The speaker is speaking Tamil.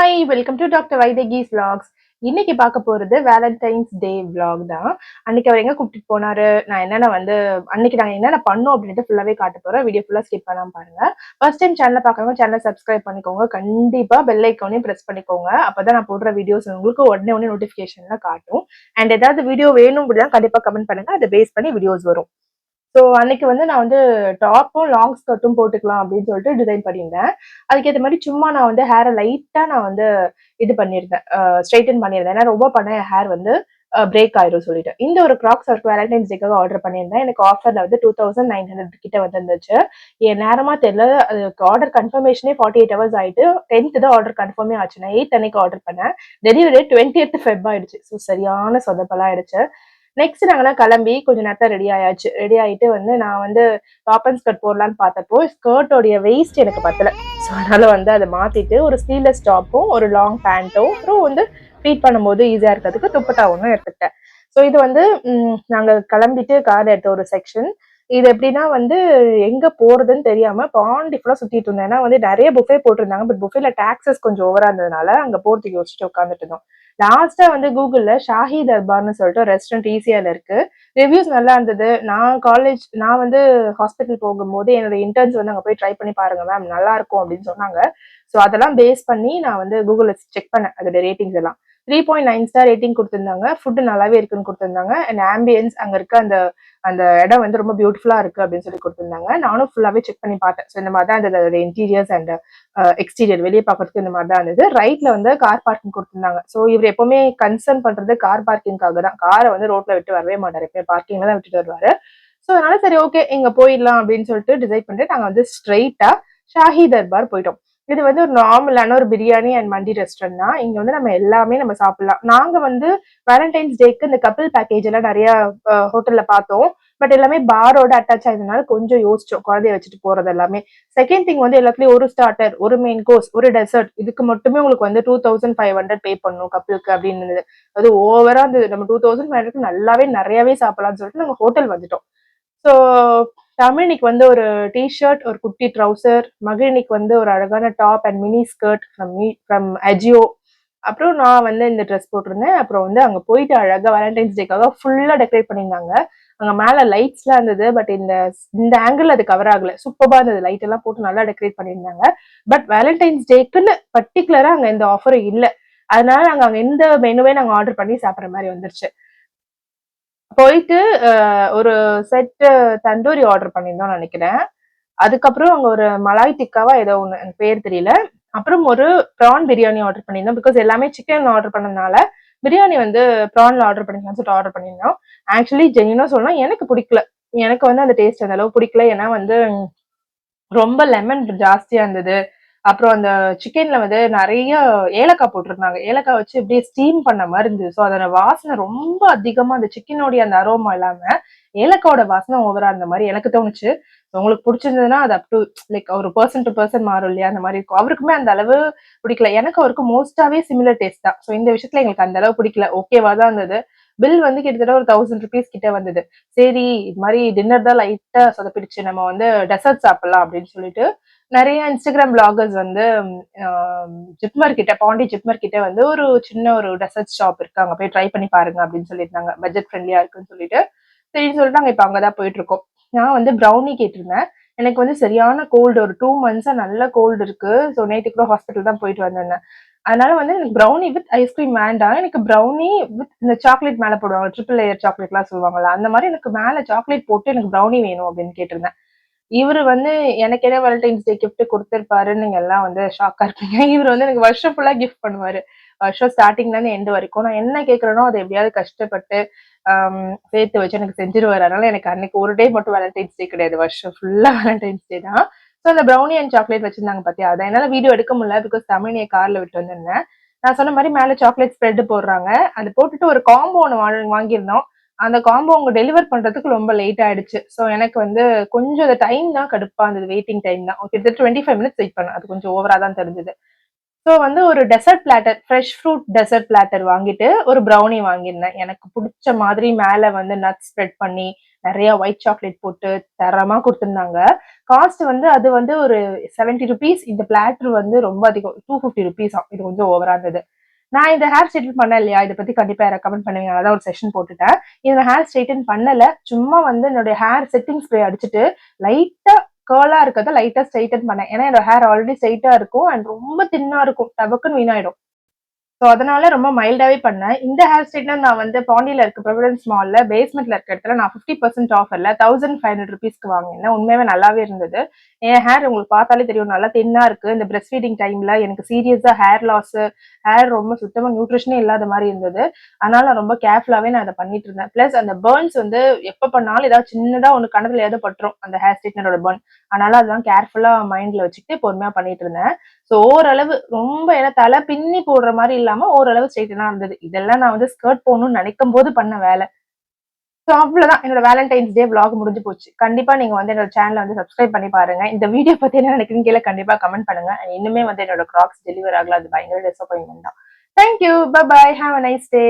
Hi welcome to doctor Vaidehi's vlogs. இன்னைக்கு பார்க்க போறது வேலண்டைன்ஸ் டே vlog தான். அன்னைக்கு அவர் எங்க கூப்பிட்டு போனாரு, நான் என்னென்ன வந்து அன்னைக்கு நாங்க என்னென்ன பண்ணோம் அப்படின்ட்டு ஃபுல்லாவே காட்ட போறேன். வீடியோ ஃபுல்லா ஸ்கிப் பண்ணாம பாருங்க. ஃபர்ஸ்ட் டைம் சேனலை பார்க்கறவங்க சேனலை சப்ஸ்கிரைப் பண்ணிக்கோங்க. கண்டிப்பா பெல் ஐக்கானையும் பிரஸ் பண்ணிக்கோங்க. அப்பதான் நான் போடுற வீடியோஸ் உங்களுக்கு உடனே நோட்டிபிகேஷன்ல காட்டும். அண்ட் ஏதாவது வீடியோ வேணும் அப்படின்னா கண்டிப்பா கமெண்ட் பண்ணுங்க. அதை பேஸ் பண்ணி வீடியோஸ் வரும். ஸோ அன்னைக்கு வந்து நான் வந்து டாப்பும் லாங் ஸ்கர்ட்டும் போட்டுக்கலாம் அப்படின்னு சொல்லிட்டு டிசைன் பண்ணியிருந்தேன். அதுக்கேற்ற மாதிரி சும்மா நான் வந்து ஹேரை லைட்டா நான் வந்து இது பண்ணியிருந்தேன், ஸ்ட்ரைட்டன் பண்ணியிருந்தேன். ஏன்னா ரொம்ப பண்ண ஹேர் வந்து பிரேக் ஆயிரும் சொல்லிட்டு. இந்த ஒரு கிராக்ஸ் அவருக்கு வேலண்டைன்ஸ் டேக்காக ஆர்டர் பண்ணியிருந்தேன். எனக்கு ஆஃபர்ல வந்து 2900 கிட்ட வந்துருந்துச்சு. என் நேரமா தெரியல, அதுக்கு ஆர்டர் கன்ஃபர்மேஷனே 48 ஹவர்ஸ் ஆயிட்டு 10th தான் ஆர்டர் கன்ஃபர்மே ஆச்சு. நான் 8th அன்னைக்கு ஆர்டர் பண்ணேன். டெலிவரி 20th Feb ஆயிடுச்சு. ஸோ சரியான சொதப்பெல்லாம் ஆயிடுச்சு. நெக்ஸ்ட் நாங்கலாம் கிளம்பி கொஞ்ச நேரத்துல ரெடி ஆயாச்சு. ரெடி ஆயிட்டு வந்து நான் வந்து டாப் அண்ட் ஸ்கர்ட் போடலான்னு பார்த்தப்போ ஸ்கர்ட்டோடைய வெயிஸ்ட் எனக்கு பத்தல. ஸோ அதனால வந்து அதை மாத்திட்டு ஒரு ஸ்லீவ்லெஸ் டாப்பும் ஒரு லாங் பேண்ட்டும் அப்புறம் வந்து ஃபீட் பண்ணும்போது ஈஸியா இருக்கிறதுக்கு துப்பட்டா ஒன்றும் எடுத்துக்கிட்டேன். ஸோ இது வந்து நாங்க கிளம்பிட்டு கார் எடுத்த ஒரு செக்ஷன். இது எப்படின்னா வந்து எங்க போறதுன்னு தெரியாம பாண்டி ஃபுல்லா சுத்திட்டு இருந்தேன். ஏன்னா வந்து நிறைய புஃபே போட்டிருந்தாங்க. பட் புஃபேல டாக்ஸஸ் கொஞ்சம் ஓவரா இருந்ததுனால அங்க போறதுக்கு யோசிச்சுட்டு உட்காந்துட்டு இருந்தோம். லாஸ்டா வந்து கூகுள்ல ஷாஹி தர்பார்னு சொல்லிட்டு ஒரு ரெஸ்டாரண்ட் ஈசியால இருக்கு. ரிவ்யூஸ் நல்லா இருந்தது. நான் வந்து ஹாஸ்பிட்டல் போகும்போது என்னோட இன்டர்ன்ஸ் வந்து அங்க போய் ட்ரை பண்ணி பாருங்க மேம், நல்லா இருக்கும் அப்படின்னு சொன்னாங்க. ஸோ அதெல்லாம் பேஸ் பண்ணி நான் வந்து கூகுள்ல செக் பண்ணேன் அதோட ரேட்டிங்ஸ் எல்லாம். 3.9 ஸ்டார் ரேட்டிங் கொடுத்திருந்தாங்க. ஃபுட் நல்லாவே இருக்குன்னு கொடுத்திருந்தாங்க. அண்ட் ஆம்பியன்ஸ் அங்க இருக்க அந்த அந்த இடம் வந்து ரொம்ப பியூட்டிஃபுல்லா இருக்கு அப்படின்னு சொல்லி கொடுத்திருந்தாங்க. நானும் ஃபுல்லாவே செக் பண்ணி பார்த்தேன். ஸோ இந்த மாதிரி தான் அதோட இன்டீரியர்ஸ் அண்ட் எக்ஸ்டீரியர் வெளியே பார்க்கறதுக்கு இந்த மாதிரி தான் இருந்தது. ரைட்ல வந்து கார் பார்க்கிங் கொடுத்திருந்தாங்க. ஸோ இவர் எப்பவுமே கன்சர்ன் பண்றது கார் பார்க்கிங்காக தான். காரை வந்து ரோட்ல விட்டு வரவே மாட்டாரு, எப்பவுமே பார்க்கிங்ல தான் விட்டுட்டு வருவாரு. ஸோ அதனால சரி ஓகே இங்க போயிடலாம் அப்படின்னு சொல்லிட்டு டிசைட் பண்ணிட்டு நாங்க வந்து ஸ்ட்ரெயிட்டா ஷாஹி தர்பார் போயிட்டோம். இது வந்து ஒரு நார்மலான ஒரு பிரியாணி அண்ட் மண்டி ரெஸ்டாரண்ட் தான். இங்க வந்து நம்ம எல்லாமே நம்ம சாப்பிடலாம். நாங்க வந்து வேலண்டைன்ஸ் டேக்கு இந்த கப்பிள் பேக்கேஜ் எல்லாம் நிறைய ஹோட்டல்ல பார்த்தோம். பட் எல்லாமே பாரோட அட்டாச் ஆயிருந்தனால கொஞ்சம் யோசிச்சோம் குழந்தைய வச்சுட்டு போறது எல்லாமே. செகண்ட் திங் வந்து எல்லாத்துலயும் ஒரு ஸ்டார்டர், ஒரு மெயின் கோர்ஸ், ஒரு டெசர்ட், இதுக்கு மட்டுமே உங்களுக்கு வந்து 2500 பே பண்ணணும் கப்பிளுக்கு அப்படின்னு. அது ஓவரா இருந்தது. நம்ம 2500 நல்லாவே நிறையவே சாப்பிடலாம்னு சொல்லிட்டு நாங்க ஹோட்டல் வந்துட்டோம். ஸோ தமிழினிக்கு வந்து ஒரு டிஷர்ட், ஒரு குட்டி ட்ரௌசர், மகிழினிக்கு வந்து ஒரு அழகான top and mini skirt from Ajio. அப்புறம் நான் வந்து இந்த ட்ரெஸ் போட்டிருந்தேன். அப்புறம் வந்து அங்க போயிட்டு அழகா வேலண்டைன்ஸ் டேக்காக ஃபுல்லா டெக்கரேட் பண்ணியிருந்தாங்க. அங்க மேல லைட்ஸ் எல்லாம் இருந்தது. பட் இந்த இந்த ஆங்கிள் அது கவர் ஆகல. சூப்பரா இருந்தது. லைட் எல்லாம் போட்டு நல்லா டெக்கரேட் பண்ணியிருந்தாங்க. பட் வேலண்டைன்ஸ் டேக்குன்னு பர்டிகுலரா அங்க எந்த ஆஃபரும் இல்ல. அதனால நாங்க அங்க எந்த மெனுவே நாங்க ஆர்டர் பண்ணி சாப்பிடுற மாதிரி வந்துருச்சு. போயிட்டு ஒரு செட் தந்தூரி ஆர்டர் பண்ணியிருந்தோம்னு நினைக்கிறேன். அதுக்கப்புறம் அங்க ஒரு மலாய் டிக்காவா ஏதோ ஒண்ணு, எனக்கு பேர் தெரியல. அப்புறம் ஒரு ப்ரான் பிரியாணி ஆர்டர் பண்ணியிருந்தோம். பிகாஸ் எல்லாமே சிக்கன் ஆர்டர் பண்ணதுனால பிரியாணி வந்து ப்ரான்ல ஆர்டர் பண்ணிக்கலாம்னு சொல்லிட்டு ஆர்டர் பண்ணியிருந்தோம். ஆக்சுவலி ஜென்யூனா சொல்லணும்னா எனக்கு பிடிக்கல. எனக்கு வந்து அந்த டேஸ்ட் அந்த அளவு பிடிக்கல. ஏன்னா வந்து ரொம்ப லெமன் ஜாஸ்தியா இருந்தது. அப்புறம் அந்த சிக்கன்ல வந்து நிறைய ஏலக்காய் போட்டிருந்தாங்க. ஏலக்காய் வச்சு இப்படியே ஸ்டீம் பண்ண மாதிரி இருந்தது. ஸோ அதோட வாசனை ரொம்ப அதிகமா அந்த சிக்கனோடைய அந்த அரோமா இல்லாம ஏலக்காவோட வாசனை ஓவரா இருந்த மாதிரி எனக்கு தோணுச்சு. உங்களுக்கு பிடிச்சிருந்ததுன்னா அது அப் டு லைக் ஒரு பர்சன் டு பர்சன் மாறும் இல்லையா, அந்த மாதிரி இருக்கும். அவருக்குமே அந்த அளவு பிடிக்கல. எனக்கு அவருக்கு மோஸ்டாவே சிமிலர் டேஸ்ட் தான். ஸோ இந்த விஷயத்துல எங்களுக்கு அந்த அளவு பிடிக்கல. ஓகேவா தான் இருந்தது. பில் வந்து கிட்டத்தட்ட ஒரு 1000 rupees கிட்ட வந்தது. சரி இது மாதிரி டின்னர் தான் லைட்டா சொதப்பிடுச்சு, நம்ம வந்து டெசர்ட் சாப்பிடலாம் அப்படின்னு சொல்லிட்டு நிறைய இன்ஸ்டாகிராம் பிளாகர்ஸ் வந்து ஜிப்மர் கிட்ட, பாண்டி ஜிப்மர் கிட்ட வந்து ஒரு சின்ன ஒரு டெசர்ட் ஷாப் இருக்கு, அங்க போய் ட்ரை பண்ணி பாருங்க அப்படின்னு சொல்லியிருந்தாங்க. பட்ஜெட் ஃப்ரெண்ட்லியா இருக்குன்னு சொல்லிட்டு சரின்னு சொல்லிட்டு நாங்க இப்ப அங்கதான் போயிட்டு இருக்கோம். நான் வந்து ப்ரௌனி கேட்டிருந்தேன். எனக்கு வந்து சரியான கோல்டு, ஒரு 2 months நல்ல கோல்டு இருக்கு. ஸோ நேற்று கூட ஹாஸ்பிட்டல் தான் போயிட்டு வந்திருந்தேன். அதனால வந்து எனக்கு ப்ரௌனி வித் ஐஸ்கிரீம் வேண்டாம். எனக்கு ப்ரௌனி வித் இந்த சாக்லேட் மேல போடுவாங்க, ட்ரிபிள் லேயர் சாக்லேட் எல்லாம் சொல்லுவாங்கல்ல, அந்த மாதிரி எனக்கு மேல சாக்லேட் போட்டு எனக்கு ப்ரௌனி வேணும் அப்படின்னு கேட்டிருந்தேன். இவரு வந்து எனக்கு என்ன வேலண்டைன்ஸ் டே கிஃப்ட் கொடுத்திருப்பாருன்னு நீங்க எல்லாம் வந்து ஷாக்கா இருப்பீங்க. இவர் வந்து எனக்கு வருஷம் ஃபுல்லா கிஃப்ட் பண்ணுவாரு. வருஷம் ஸ்டார்டிங்ல இருந்து எண்ட் வரைக்கும் நான் என்ன கேட்கறேனோ அதை எப்படியாவது கஷ்டப்பட்டு சேர்த்து வச்சு எனக்கு செஞ்சிருவாரு. அதனால எனக்கு அன்னைக்கு ஒரு டே மட்டும் வேலண்டைன்ஸ் டே கிடையாது, வருஷம் ஃபுல்லா வேலண்டைன்ஸ் டே தான். ஸோ அந்த ப்ரௌனி அண்ட் சாக்லேட் வச்சிருந்தாங்க பாத்தியா, அதை என்னால வீடியோ எடுக்க முடியல. பிகாஸ் தமிழினியை கார்ல விட்டு வந்திருந்தேன். நான் சொன்ன மாதிரி மேல சாக்லேட் ஸ்ப்ரெட் போடுறாங்க. அது போட்டுட்டு ஒரு காம்போ ஒன்று வாங்கியிருந்தோம். அந்த காம்போ அவங்க டெலிவர் பண்றதுக்கு ரொம்ப லேட் ஆயிடுச்சு. ஸோ எனக்கு வந்து கொஞ்சம் அந்த டைம் தான் கடுப்பா இருந்தது. வெயிட்டிங் டைம் தான். கிட்டத்தட்ட 25 மினிட்ஸ் வெயிட் பண்ணேன். அது கொஞ்சம் ஓவரா தான் தெரிஞ்சது. ஸோ வந்து ஒரு dessert platter, fresh fruit dessert platter வாங்கிட்டு ஒரு ப்ரௌனி வாங்கியிருந்தேன். எனக்கு பிடிச்ச மாதிரி மேல வந்து நட்ஸ் ஸ்ப்ரெட் பண்ணி நிறைய ஒயிட் சாக்லேட் போட்டு தரமா கொடுத்துருந்தாங்க. காஸ்ட் வந்து அது வந்து ஒரு 70 ருபீஸ். இந்த பிளாட்டர் வந்து ரொம்ப அதிகம், 250 ருபீஸ். இது கொஞ்சம் ஓவரா இருந்தது. நான் இந்த ஹேர் ஸ்ட்ரைட்டன் பண்ணேன் இல்லையா, இதை பத்தி கண்டிப்பா ரெக்கமெண்ட் பண்ணுவீங்க. அதான் ஒரு செஷன் போட்டுட்டேன். இந்த ஹேர் ஸ்ட்ரைட்டன் பண்ணல, சும்மா வந்து என்னுடைய ஹேர் செட்டிங் ஸ்ப்ரே அடிச்சுட்டு லைட்டா கேர்லா இருக்கிறத லைட்டா ஸ்ட்ரைட்டன் பண்ணேன். ஏன்னா என்னோட ஹேர் ஆல்ரெடி ஸ்ட்ரைட்டா இருக்கும் அண்ட் ரொம்ப தின்னா இருக்கும், டபக்குன்னு வீணாயிடும். ஸோ அதனால ரொம்ப மைல்டாவே பண்ணேன். இந்த ஹேர் ஸ்ட்ரைட்னர் நான் வந்து பாண்டியில இருக்க ப்ரொவிடன்ஸ் மால்ல பேஸ்மெண்ட்ல இருக்க இடத்துல நான் 50% ஆஃபர்ல 1500 ருபீஸ்க்கு வாங்கினேன். உண்மையாவே நல்லாவே இருந்தது. என் ஹேர் உங்களுக்கு பார்த்தாலே தெரியும், நல்லா தின்னா இருக்கு. இந்த பிரஸ்ட் ஃபீடிங் டைம்ல எனக்கு சீரியஸா ஹேர் லாஸ், ஹேர் ரொம்ப சுத்தமா நியூட்ரிஷனே இல்லாத மாதிரி இருந்தது. அதனால நான் ரொம்ப கேர்ஃபுல்லாவே நான் அதை பண்ணிட்டு இருந்தேன். பிளஸ் அந்த பர்ன்ஸ் வந்து எப்ப பண்ணாலும் ஏதாவது சின்னதா ஒண்ணு கணத்துல ஏதாவது பட்டுரும் அந்த ஹேர் ஸ்ட்ரைட்னரோட பர்ன். அதனால அதெல்லாம் கேர்ஃபுல்லா மைண்ட்ல வச்சுக்கிட்டு பொறுமையா பண்ணிட்டு இருந்தேன். ஸோ ஓரளவு ரொம்ப ஏன்னா தலை பின்னி போடுற மாதிரி இல்லாம ஓரளவு ஸ்ட்ரைட்டனா இருந்தது. இதெல்லாம் நான் வந்து ஸ்கர்ட் போகணும்னு நினைக்கும் போது பண்ண வேலை. ஸோ அவ்வளவுதான், என்னோட வேலண்டைன்ஸ் டே vlog முடிஞ்சு போச்சு. கண்டிப்பா நீங்க வந்து என்னோட சேனலை வந்து சப்ஸ்கிரைப் பண்ணி பாருங்க. இந்த வீடியோ பத்தி என்ன நினைக்கிறீங்க கீழே கண்டிப்பா கமெண்ட் பண்ணுங்க. இன்னுமே வந்து என்னோட கிராக்ஸ் டெலிவர் ஆகல, அது பயங்கர டிசப்பாயின்மெண்ட் தான். Thank you, bye bye, have a nice day.